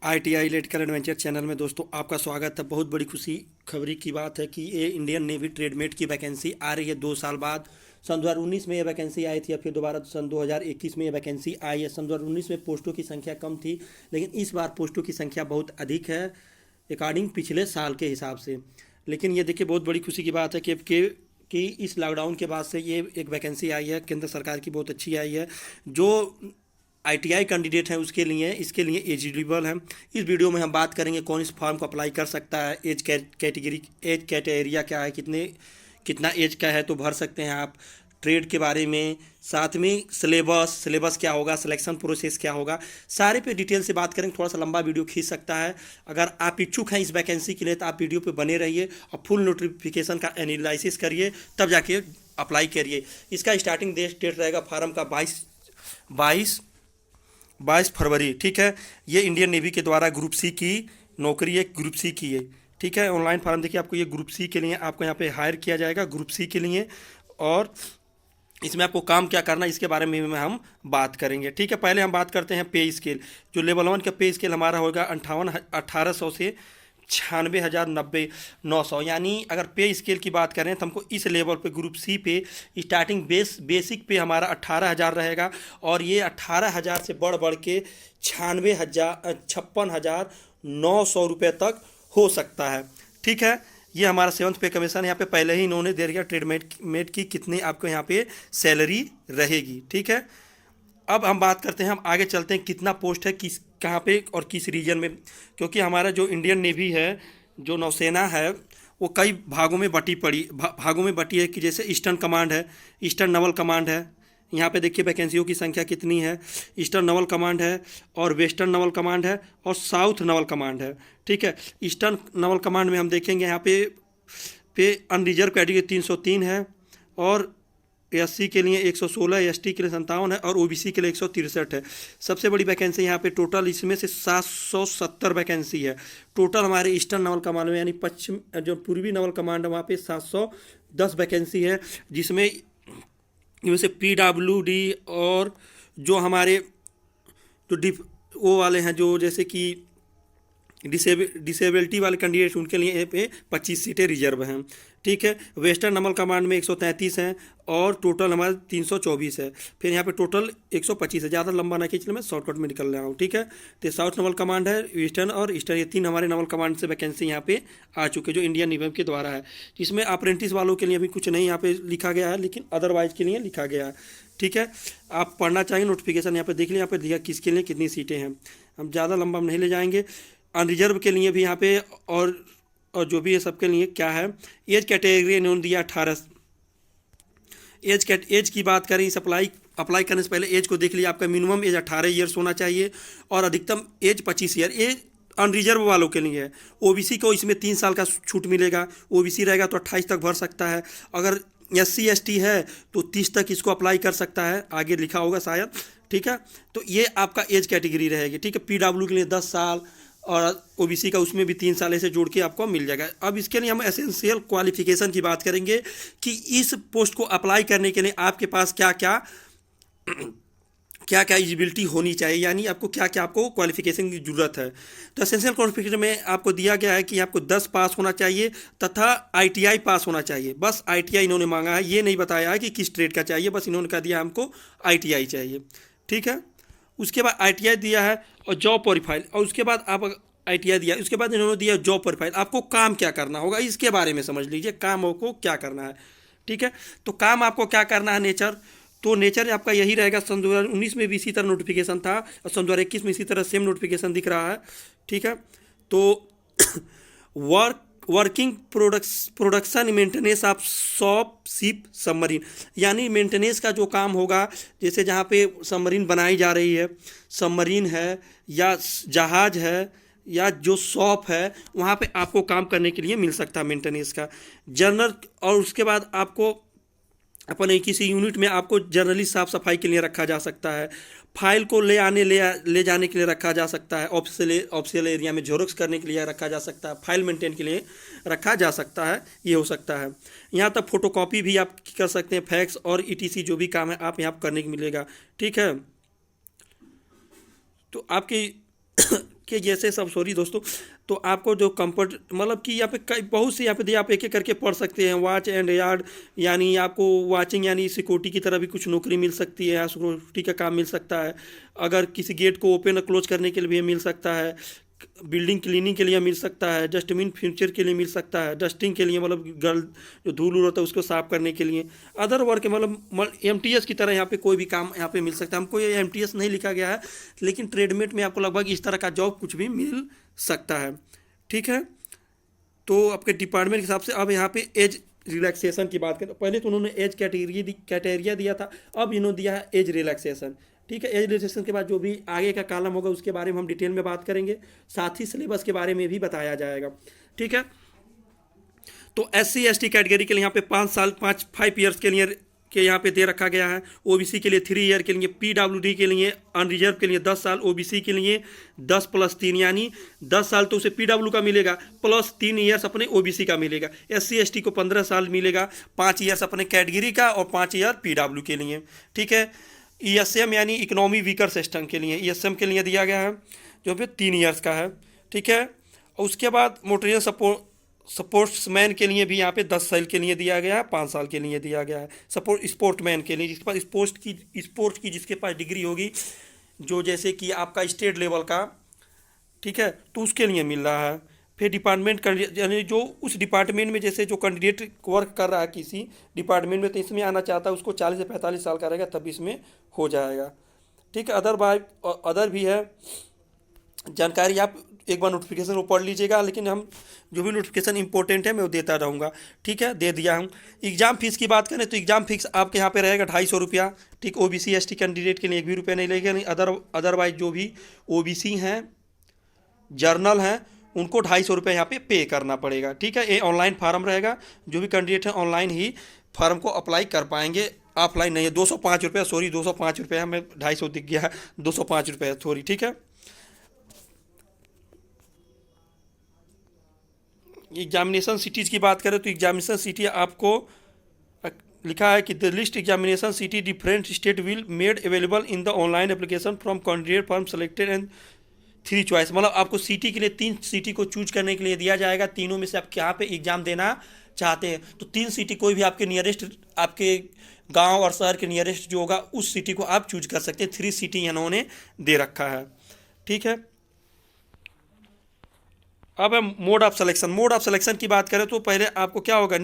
ITI electrical adventure channel में दोस्तों आपका स्वागत है। बहुत बड़ी खुशी खबरी की बात है कि ये इंडियन नेवी ट्रेडमेट की वैकेंसी आ रही है 2 साल बाद। सन 2019 में ये वैकेंसी आई थी, अब फिर दोबारा सन 2021 में ये वैकेंसी आई है। सन 2019 में पोस्टों की संख्या कम थी, लेकिन इस बार पोस्टों की संख्या बहुत अधिक है अकॉर्डिंग पिछले साल के हिसाब से। लेकिन ये देखिए, बहुत बड़ी खुशी की बात है कि इस लॉकडाउन के बाद से ये एक वैकेंसी आई है, केंद्र सरकार की बहुत अच्छी आई है। जो ITI कैंडिडेट हैं उसके लिए, इसके लिए एलिजिबल है। इस वीडियो में हम बात करेंगे कौन इस फॉर्म को अप्लाई कर सकता है, एज कैटेगरिया क्या है, कितना एज का है तो भर सकते हैं आप, ट्रेड के बारे में, साथ में सिलेबस क्या होगा, सिलेक्शन प्रोसेस क्या होगा, सारे पे डिटेल से बात करेंगे। थोड़ा सा लंबा वीडियो खींच सकता है। अगर आप इच्छुक हैं इस वैकेंसी के लिए तो आप वीडियो पे बने रहिए और फुल नोटिफिकेशन का एनालिसिस करिए, तब जाके अप्लाई करिए। इसका स्टार्टिंग डेट रहेगा फार्म का 22 फरवरी। ठीक है, ये इंडियन नेवी के द्वारा ग्रुप सी की नौकरी है, ग्रुप सी की है। ठीक है, ऑनलाइन फॉर्म देखिए, आपको ये ग्रुप सी के लिए आपको यहाँ पे हायर किया जाएगा, ग्रुप सी के लिए। और इसमें आपको काम क्या करना है इसके बारे में हम बात करेंगे। ठीक है, पहले हम बात करते हैं पे स्केल। जो लेवल 1 का पे स्केल हमारा होगा 1800 से 96,090 यानी अगर पे स्केल की बात करें तो हमको इस लेवल पे ग्रुप सी पे स्टार्टिंग बेसिक पे हमारा 18,000 रहेगा, और ये 18,000 से बढ़ बढ़ के 56,000 तक हो सकता है। ठीक है, ये हमारा 7th पे कमीशन। यहाँ पे पहले ही इन्होंने दे दिया ट्रेडमेट की कितनी आपको यहाँ पे सैलरी रहेगी। ठीक है, अब हम बात करते हैं, हम आगे चलते हैं कितना पोस्ट है, किस कहाँ पे और किस रीजन में। क्योंकि हमारा जो इंडियन नेवी है, जो नौसेना है, वो कई भागों में बटी है। कि जैसे ईस्टर्न कमांड है, ईस्टर्न नवल कमांड है। यहाँ पे देखिए वैकेंसियों की संख्या कितनी है। ईस्टर्न नवल कमांड है, और वेस्टर्न नवल कमांड है, और साउथ नवल कमांड है। ठीक है, ईस्टर्न नवल कमांड में हम देखेंगे यहाँ पे अनरिजर्व कैटेगरी 303 है, और SC के लिए 116, ST के लिए 57 है, और OBC के लिए 163 है। सबसे बड़ी वैकेंसी यहाँ पे टोटल इसमें से 770 वैकेंसी है टोटल हमारे ईस्टर्न नवल कमांड में, यानी पश्चिम जो पूर्वी नवल कमांड है वहाँ पे 710 वैकेंसी है, जिसमें इनमें से PWD और जो हमारे जो वो वाले हैं, जो जैसे कि डिसेबिलिटी वाले कैंडिडेट, उनके लिए यहाँ पे 25 सीटें रिजर्व हैं। ठीक है, वेस्टर्न नमल कमांड में 133 हैं, और टोटल हमारे 324 है। फिर यहाँ पे टोटल 125 है। ज़्यादा लंबा ना खींच ले, मैं शॉर्टकट में निकल रहा हूँ। ठीक है, तो साउथ नवल कमांड है, ईस्टर्न और ईस्टर्न, ये 3 हमारे नवल कमांड से वैकेंसी यहाँ पे आ चुके हैं, जो इंडियन नेवी के द्वारा है। जिसमें अप्रेंटिस वालों के लिए अभी कुछ नहीं यहाँ पे लिखा गया है, लेकिन अदरवाइज के लिए लिखा गया है। ठीक है, आप पढ़ना चाहिए नोटिफिकेशन, यहाँ पे देख लें, यहाँ पे दिया किसके लिए कितनी सीटें हैं। हम ज़्यादा लंबा नहीं ले जाएंगे। अनरिजर्व के लिए भी यहाँ पे और जो भी है सबके लिए क्या है, एज कैटेगरी इन्होंने दिया 18। एज की बात करें, इस अप्लाई करने से पहले एज को देख लिया। आपका मिनिमम एज 18 ईयर्स होना चाहिए, और अधिकतम एज 25 ईयर। एज अनरिजर्व वालों के लिए है। OBC को इसमें 3 साल का छूट मिलेगा। OBC रहेगा तो 28 तक भर सकता है। अगर SC ST है तो 30 तक इसको अप्लाई कर सकता है, आगे लिखा होगा शायद। ठीक है, तो ये आपका एज कैटेगरी रहेगी। ठीक है, PW के लिए 10 साल, और OBC का उसमें भी 3 साल ऐसे जोड़ के आपको मिल जाएगा। अब इसके लिए हम एसेंशियल क्वालिफिकेशन की बात करेंगे कि इस पोस्ट को अप्लाई करने के लिए आपके पास क्या क्या एलिजिबिलिटी होनी चाहिए, यानी आपको आपको क्वालिफिकेशन की ज़रूरत है। तो एसेंशियल क्वालिफिकेशन में आपको दिया गया है कि आपको 10 पास होना चाहिए तथा ITI पास होना चाहिए। बस ITI इन्होंने मांगा है, ये नहीं बताया है कि किस ट्रेड का चाहिए, बस इन्होंने कह दिया हमको ITI चाहिए। ठीक है, उसके बाद ITI दिया है, और जॉब प्रोफाइल, और उसके बाद आप ITI दिया, उसके बाद इन्होंने दिया जॉब प्रोफाइल। आपको काम क्या करना होगा इसके बारे में समझ लीजिए, काम आपको क्या करना है। ठीक है, तो काम आपको क्या करना है, नेचर, तो नेचर आपका यही रहेगा। सन 2019 में भी इसी तरह नोटिफिकेशन था, और सन 2021 में इसी तरह सेम नोटिफिकेशन दिख रहा है। ठीक है, तो working production maintenance of shop ship submarine, यानी मेंटेनेंस का जो काम होगा, जैसे जहाँ पे सबमरीन बनाई जा रही है, सबमरीन है या जहाज है या जो शॉप है, वहाँ पे आपको काम करने के लिए मिल सकता है मेंटेनेंस का जनरल। और उसके बाद आपको अपने किसी यूनिट में आपको जनरली साफ सफाई के लिए रखा जा सकता है। फाइल को ले जाने के लिए रखा जा सकता है। ऑफिशियल एरिया में जेरोक्स करने के लिए रखा जा सकता है। फाइल मेंटेन के लिए रखा जा सकता है, ये हो सकता है। यहाँ तक फोटोकॉपी भी आप कर सकते हैं, फैक्स और ETC जो भी काम है आप यहाँ करने को मिलेगा। ठीक है, तो आपकी के जैसे सब, सॉरी दोस्तों। तो आपको जो कंफर्ट मतलब कि यहाँ पे बहुत से यहाँ पे दिया, आप एक एक करके पढ़ सकते हैं। वॉच एंड यार्ड यानी आपको वॉचिंग यानी सिक्योरिटी की तरह भी कुछ नौकरी मिल सकती है, सिक्योरिटी का काम मिल सकता है। अगर किसी गेट को ओपन और क्लोज करने के लिए भी मिल सकता है। बिल्डिंग क्लीनिंग के लिए मिल सकता है। डस्टबिन फ्यूचर के लिए मिल सकता है। डस्टिंग के लिए मतलब गर्ल जो धूल होता है उसको साफ करने के लिए। अदर वर्क मतलब एमटीएस की तरह यहाँ पे कोई भी काम यहाँ पे मिल सकता है। हमको ये एमटीएस नहीं लिखा गया है, लेकिन ट्रेडमेट में आपको लगभग इस तरह का जॉब कुछ भी मिल सकता है। ठीक है, तो आपके डिपार्टमेंट के हिसाब से अब यहाँ पे एज रिलैक्सेशन की बात करें तो पहले तो उन्होंने एज कैटेरिया दिया था, अब इन्होंने दिया है एज रिलैक्सेशन। ठीक है, एज रिलैक्सेशन के बाद जो भी आगे का कॉलम होगा उसके बारे में हम डिटेल में बात करेंगे, साथ ही सिलेबस के बारे में भी बताया जाएगा। ठीक है, तो SC ST कैटेगरी के लिए यहाँ पे 5 साल 5 ईयर्स के यहाँ पे दे रखा गया है। ओबीसी के लिए 3 ईयर के लिए, PWD के लिए अनरिजर्व के लिए 10 साल, ओबीसी के लिए 10 + 3 यानी 10 साल तो उसे PW का मिलेगा प्लस 3 ईयर्स अपने ओबीसी का मिलेगा। SC ST को 15 साल मिलेगा, 5 ईयर्स अपने कैटेगरी का और 5 ईयर PW के लिए। ठीक है, ESM यानी इकोनॉमी वीकर सेक्शन के लिए, ESM के लिए दिया गया है जो फिर 3 ईयर्स का है। ठीक है, और उसके बाद मोटरियल स्पोर्ट्समैन के लिए भी यहाँ पे 10 साल के लिए दिया गया है, 5 साल के लिए दिया गया है। स्पोर्ट्समैन के लिए जिसके पास स्पोर्ट्स की जिसके पास डिग्री होगी, जो जैसे कि आपका स्टेट लेवल का, ठीक है, तो उसके लिए मिल रहा है। फिर डिपार्टमेंट यानी जो उस डिपार्टमेंट में जैसे जो कैंडिडेट वर्क कर रहा है किसी डिपार्टमेंट में तो इसमें आना चाहता है, उसको 40 से 45 साल का रहेगा तब इसमें हो जाएगा। ठीक है, अदर भी है जानकारी, आप एक बार नोटिफिकेशन को पढ़ लीजिएगा, लेकिन हम जो भी नोटिफिकेशन इंपॉर्टेंट है मैं वो देता रहूँगा। ठीक है, दे दिया हूँ। एग्जाम फीस की बात करें तो एग्जाम फीस आपके यहाँ पे रहेगा 250 रुपया। ठीक, OBC ST कैंडिडेट के लिए 1 भी रुपया नहीं लगेगा। नहीं, अदरवाइज जो भी OBC हैं, जर्नल हैं, उनको 250 रुपये यहाँ पे करना पड़ेगा। ठीक है, ये ऑनलाइन फार्म रहेगा, जो भी कैंडिडेट हैं ऑनलाइन ही फार्म को अप्लाई कर पाएंगे, ऑफलाइन नहीं है। 205 रुपये, सॉरी 205 रुपये है, मैं 250 दिख गया है, 205 रुपये है, सॉरी। ठीक है, एग्जामिनेशन सिटीज़ की बात करें तो एग्जामिनेशन सिटी आपको लिखा है कि the list examination city different state will made available in the online application from candidate form selected and 3 choice. मतलब आपको सिटी के लिए 3 सिटी को चूज करने के लिए दिया जाएगा। तीनों में से आप कहाँ पे एग्जाम देना चाहते हैं तो 3 सिटी कोई भी आपके नियरेस्ट, आपके गांव और शहर के नियरेस्ट जो होगा उस सिटी को आप चूज कर सकते हैं। 3 सिटी इन्होंने दे रखा है। ठीक है, अब है mode of selection. Mode of selection की बात करें तो पहले आपको क्या होगा,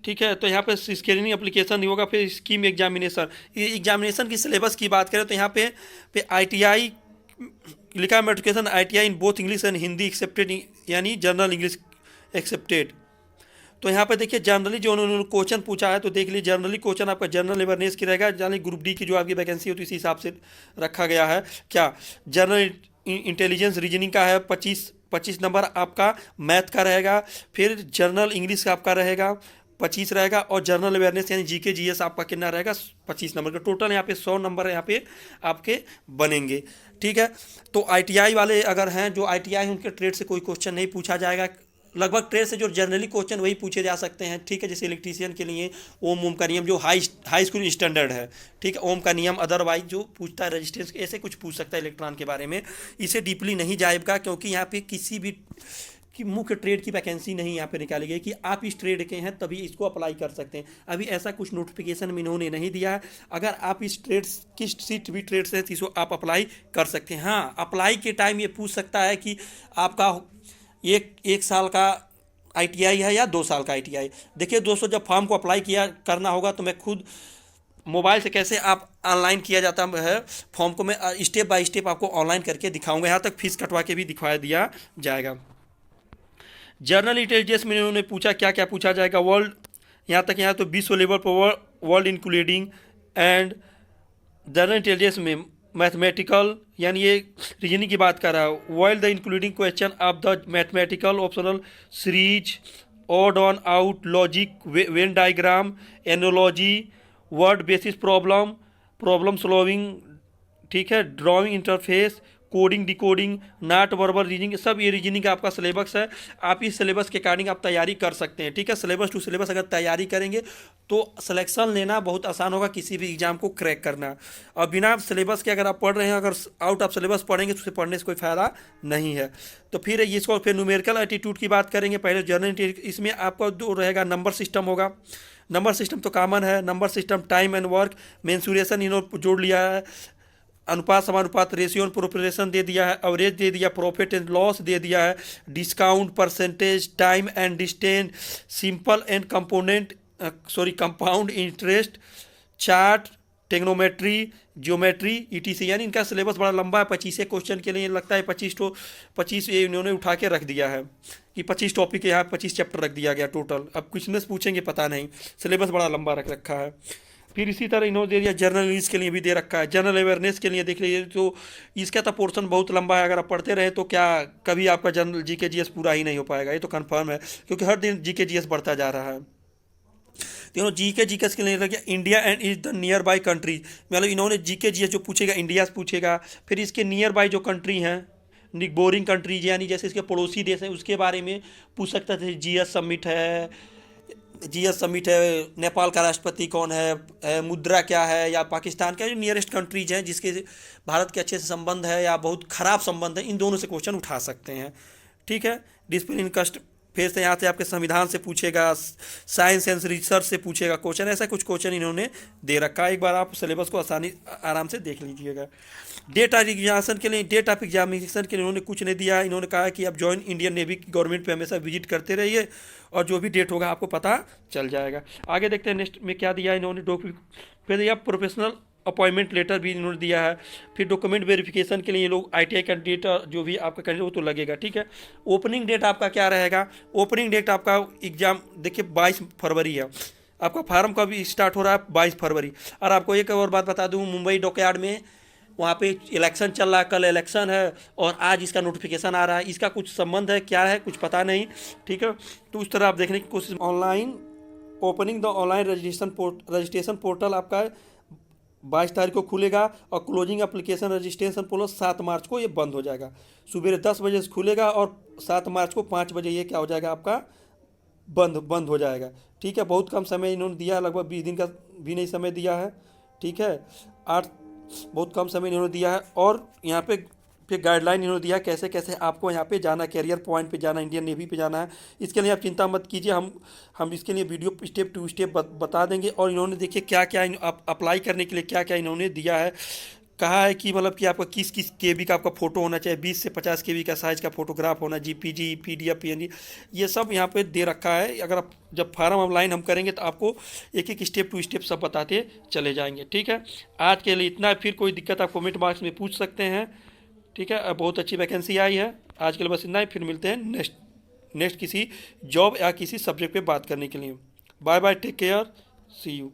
ठीक है, तो यहाँ पे स्क्रीनिंग एप्लीकेशन ही होगा, फिर स्कीम एग्जामिनेशन। एग्जामिनेशन की सिलेबस की बात करें तो यहाँ पे ITI लिखा है, matriculation ITI in both English and Hindi accepted, यानी जनरल इंग्लिश एक्सेप्टेड। तो यहाँ पे देखिए जनरली जो उन्होंने क्वेश्चन पूछा है तो देख लीजिए, जनरली क्वेश्चन आपका जनरल अवेयरनेस की रहेगा, यानी ग्रुप डी की जो आपकी वैकेंसी होती है इसी हिसाब से रखा गया है। क्या जनरल इंटेलिजेंस रीजनिंग का है 25 नंबर आपका, मैथ का रहेगा, फिर जनरल इंग्लिश का आपका रहेगा 25 रहेगा, और जनरल अवेयरनेस यानी GK GS आपका कितना रहेगा 25 नंबर का। टोटल यहाँ पे 100 नंबर यहाँ पे आपके बनेंगे। ठीक है, तो ITI वाले अगर हैं, जो ITI हैं उनके ट्रेड से कोई क्वेश्चन नहीं पूछा जाएगा। लगभग ट्रेड से जो जनरली क्वेश्चन वही पूछे जा सकते हैं। ठीक है, जैसे इलेक्ट्रीशियन के लिए ओम का नियम जो हाई स्कूल स्टैंडर्ड है। ठीक है, ओम का नियम, अदरवाइज जो पूछता है रजिस्टेंस, ऐसे कुछ पूछ सकता है इलेक्ट्रॉन के बारे में। इसे डीपली नहीं जाएगा क्योंकि यहाँ पे किसी भी कि मुख्य ट्रेड की वैकेंसी नहीं यहाँ पे निकाली गई कि आप इस ट्रेड के हैं तभी इसको अप्लाई कर सकते हैं। अभी ऐसा कुछ नोटिफिकेशन में इन्होंने नहीं दिया है। अगर आप इस ट्रेड किस सीट भी ट्रेड से इसको आप अप्लाई कर सकते हैं। हाँ, अप्लाई के टाइम ये पूछ सकता है कि आपका एक साल का ITI है या 2 साल का ITI। देखिए दोस्तों, जब फॉर्म को अप्लाई करना होगा तो मैं खुद मोबाइल से कैसे आप ऑनलाइन किया जाता है फॉर्म को, मैं स्टेप बाय स्टेप आपको ऑनलाइन करके दिखाऊंगा। यहाँ तक फीस कटवा के भी दिखा दिया जाएगा। जर्नल इंटेलिजेंस में उन्होंने पूछा क्या क्या पूछा जाएगा, वर्ल्ड, यहाँ तो विश्व लेवल पर world including and general intelligence में मैथमेटिकल, यानी ये रीजनिंग की बात कर रहा है। World the including question of the mathematical optional series, odd on out, logic, Venn diagram, analogy, word basis problem solving, ठीक है, drawing interface, coding, decoding, not verbal reasoning, सब ये रीजनिंग का आपका सिलेबस है। आप इस सिलेबस के अकॉर्डिंग आप तैयारी कर सकते हैं, ठीक है। सिलेबस टू सिलेबस अगर तैयारी करेंगे तो सिलेक्शन लेना बहुत आसान होगा, किसी भी एग्जाम को क्रैक करना। और बिना सिलेबस के अगर आप पढ़ रहे हैं, अगर आउट ऑफ सिलेबस पढ़ेंगे तो उसे पढ़ने से कोई फायदा नहीं है। तो फिर इसको फिर न्यूमेरिकल एटीट्यूड की बात करेंगे। पहले जनरल, इसमें आपका जो रहेगा नंबर सिस्टम होगा। नंबर सिस्टम तो कॉमन है। Number system, time and work, mensuration इन्होंने जोड़ लिया है, अनुपात समानुपात, रेशियो एंड प्रोपोर्शन दे दिया है, एवरेज दे दिया, प्रॉफिट एंड लॉस दे दिया है, discount, percentage, time and distance, simple and compound interest, chart, टेक्नोमेट्री, geometry, etc. यानी इनका सिलेबस बड़ा लंबा है। 25 क्वेश्चन के लिए लगता है 25 ये इन्होंने उठा के रख दिया है कि 25 टॉपिक यहाँ 25 चैप्टर रख दिया गया टोटल। अब कुछ में पूछेंगे पता नहीं, सिलेबस बड़ा लंबा रख रखा है। फिर इसी तरह इन्होंने दे दिया जनरल नॉलेज के लिए भी दे रखा है, जनरल अवेयरनेस के लिए देख लीजिए। तो इसका तो पोर्शन बहुत लंबा है, अगर आप पढ़ते रहे तो क्या कभी आपका जनरल जीके जीएस पूरा ही नहीं हो पाएगा, ये तो कंफर्म है, क्योंकि हर दिन जीके जीएस बढ़ता जा रहा है। तो जीके जीएस के लिए लगे India and is the near by country. मतलब इन्होंने जीके जीएस जो पूछेगा इंडिया से पूछेगा, फिर इसके नियर बाई जो कंट्री हैं, बोरिंग कंट्रीज यानी जैसे इसके पड़ोसी देश हैं उसके बारे में पूछ सकता है। जीएस समिट है, नेपाल का राष्ट्रपति कौन है, मुद्रा क्या है, या पाकिस्तान का जो नियरेस्ट कंट्रीज हैं जिसके भारत के अच्छे से संबंध है या बहुत ख़राब संबंध है, इन दोनों से क्वेश्चन उठा सकते हैं, ठीक है। डिसिप्लिन कस्ट, फिर से यहाँ से आपके संविधान से पूछेगा, साइंस एंड रिसर्च से पूछेगा क्वेश्चन। ऐसा कुछ क्वेश्चन इन्होंने दे रखा है। एक बार आप सिलेबस को आराम से देख लीजिएगा। डेट ऑफ एग्जामिनेशन के लिए इन्होंने कुछ नहीं दिया। इन्होंने कहा कि आप जॉइन इंडियन नेवी गवर्नमेंट पे हमेशा विजिट करते रहिए और जो भी डेट होगा आपको पता चल जाएगा। आगे देखते हैं नेक्स्ट में क्या दिया इन्होंने। फिर दिया प्रोफेशनल अपॉइंटमेंट लेटर भी इन्होंने दिया है। फिर डॉक्यूमेंट वेरिफिकेशन के लिए ये लोग ITI कैंडिडेट जो भी आपका कैंडिडेट वो तो लगेगा, ठीक है। ओपनिंग डेट आपका क्या रहेगा? ओपनिंग डेट आपका एग्जाम देखिए 22 फरवरी है। आपका फार्म का भी स्टार्ट हो रहा है 22 फरवरी। और आपको एक और बात बता दूं, मुंबई डॉकयार्ड में वहाँ पे इलेक्शन चल रहा है, कल इलेक्शन है और आज इसका नोटिफिकेशन आ रहा है। इसका कुछ संबंध है क्या है कुछ पता नहीं, ठीक है। तो उस तरह आप देखने की कोशिश। Online opening the online registration portal आपका 22 तारीख को खुलेगा और क्लोजिंग एप्लीकेशन रजिस्ट्रेशन पोर्टल 7 मार्च को ये बंद हो जाएगा। सुबह 10 बजे से खुलेगा और 7 मार्च को 5 बजे ये क्या हो जाएगा आपका बंद हो जाएगा, ठीक है। बहुत कम समय इन्होंने दिया, लगभग 20 दिन का भी नहीं समय दिया है, ठीक है। बहुत कम समय इन्होंने दिया है। और यहाँ पे फिर गाइडलाइन इन्होंने दिया कैसे कैसे आपको यहाँ पे जाना, कैरियर पॉइंट पे जाना, इंडियन नेवी पे जाना है। इसके लिए आप चिंता मत कीजिए, हम इसके लिए वीडियो स्टेप टू स्टेप बता देंगे। और इन्होंने देखिए क्या क्या आप अप्लाई करने के लिए क्या क्या इन्होंने दिया है। कहा है कि मतलब कि आपका किस किस KB का आपका फ़ोटो होना चाहिए, 20 से 50 KB का साइज़ का फोटोग्राफ होना, JPG, PDF, PNG, ये सब यहाँ पे दे रखा है। अगर आप जब फार्म ऑनलाइन हम करेंगे तो आपको एक एक स्टेप टू स्टेप सब बताते चले जाएंगे, ठीक है। आज के लिए इतना। फिर कोई दिक्कत आप कमेंट बॉक्स में पूछ सकते हैं, ठीक है। बहुत अच्छी वैकेंसी आई है। आज के लिए बस इतना ही। फिर मिलते हैं नेक्स्ट किसी जॉब या किसी सब्जेक्ट पे बात करने के लिए। Bye bye, take care, see you.